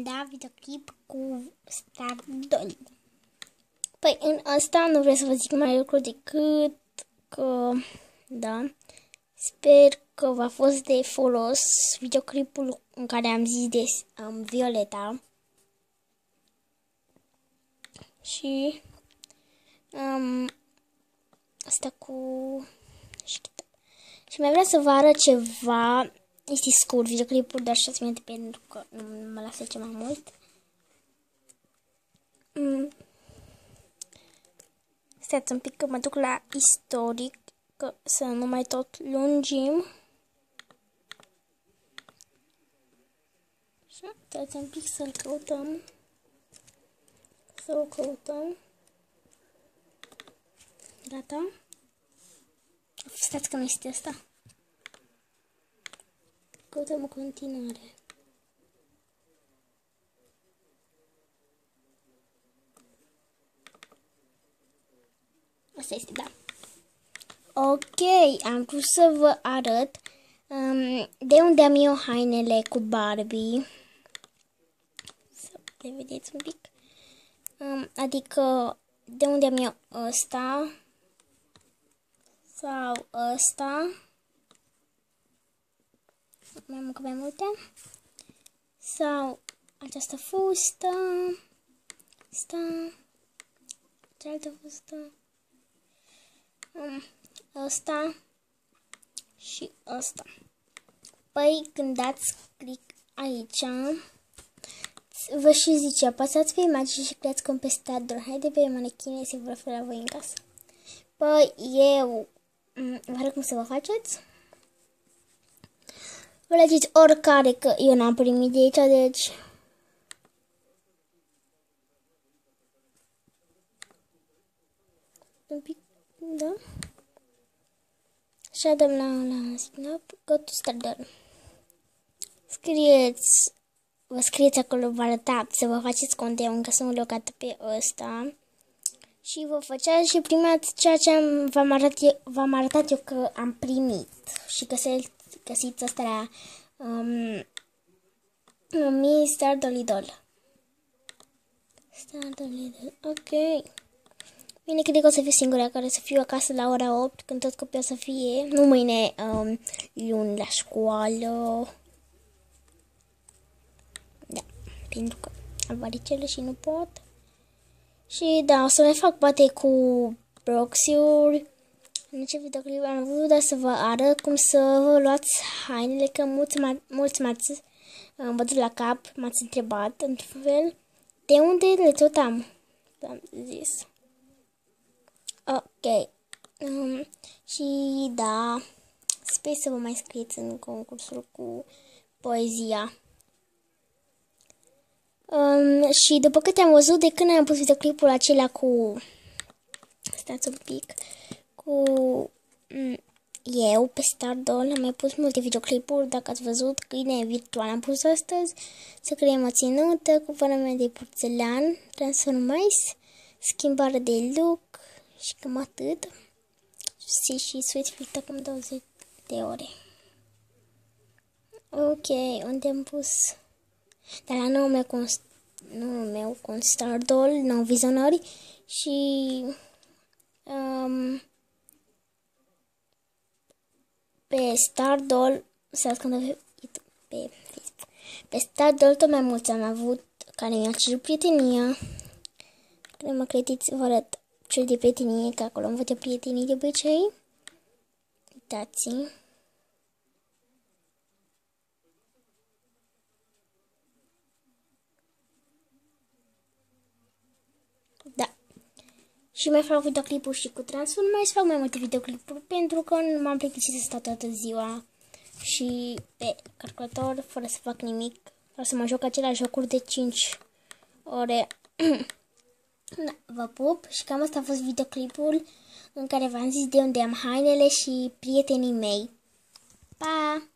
Da, videoclip cu Stardoll. Păi, în asta nu vreau să vă zic mai lucru decât că, da, sper că v-a fost de folos videoclipul în care am zis de Violeta. Și asta cu și mai vreau să vă arăt ceva. Este scurt videoclipul, doar 6 minute pentru că nu mă lasă ce mai mult. Stați un pic că mă duc la istoric, că să nu mai tot lungim. Stați un pic să-l căutăm. Să o căutăm. Gata. Stați că nu este asta. Căutăm în continuare. Asta este, da. Ok, am vrut să vă arăt de unde am eu hainele cu Barbie. Să le vedeți un pic. Adică de unde am eu ăsta sau ăsta. Mai multe. Sau această fustă. Asta. Cealaltă fustă. Asta. Și asta. Păi când dați click aici, vă și zice, apăsați pe imagine și creați cum pe Stardoll. Haide pe manechine să vă refer la voi în casă. Păi eu vă arăt cum să vă faceți. Vă legeți oricare, că eu n-am primit de aici, deci un pic, da. Și dăm la snap, go to Stardoll. Vă scrieți acolo, vă arăta să vă faceți cont, eu încă sunt locat pe ăsta. Și vă făceați și primați ceea ce v-am arătat eu că am primit. Și găsiți asta la Stardoll. Ok. Bine, cred că o să fiu singura care să fiu acasă la ora 8, când tot copiii o să fie. Nu mâine, luni la școală. Da, pentru că am varicele și nu pot. Și da, o să mai fac poate cu proxy-uri. În ce videoclip am vrut doar să vă arăt cum să vă luați hainele, că mulți m-ați bătut la cap, m-ați întrebat într-un fel de unde le tot am zis. Ok. Și da, sper să vă mai scrieți în concursul cu poezia. Și după câte am văzut, de când am pus videoclipul acela cu... Stați un pic. Cu eu pe Stardoll am mai pus multe videoclipuri. Dacă ați văzut, câine virtual am pus astăzi. Să creăm o ținută cu forme de porțelan, transformice, schimbare de look și cam atât. Și sweatfit acum 20 de ore. Ok, unde am pus? Dar la nume meu cu Stardoll, nou vizionări și pe Stardoll, pe Stardoll tot mai mulți am avut care mi-au cerut prietenia. Când mă crediți, vă arăt cel de prietenie, că acolo îmi văd prietenii de obicei. Uitați-i. Da. Și mai fac videoclipuri și cu Transformice, fac mai multe videoclipuri pentru că nu m-am plictisit să stau toată ziua și pe calculator fără să fac nimic, doar să mă joc aceleași jocuri de 5 ore. Da, vă pup și cam asta a fost videoclipul în care v-am zis de unde am hainele și prietenii mei. Pa!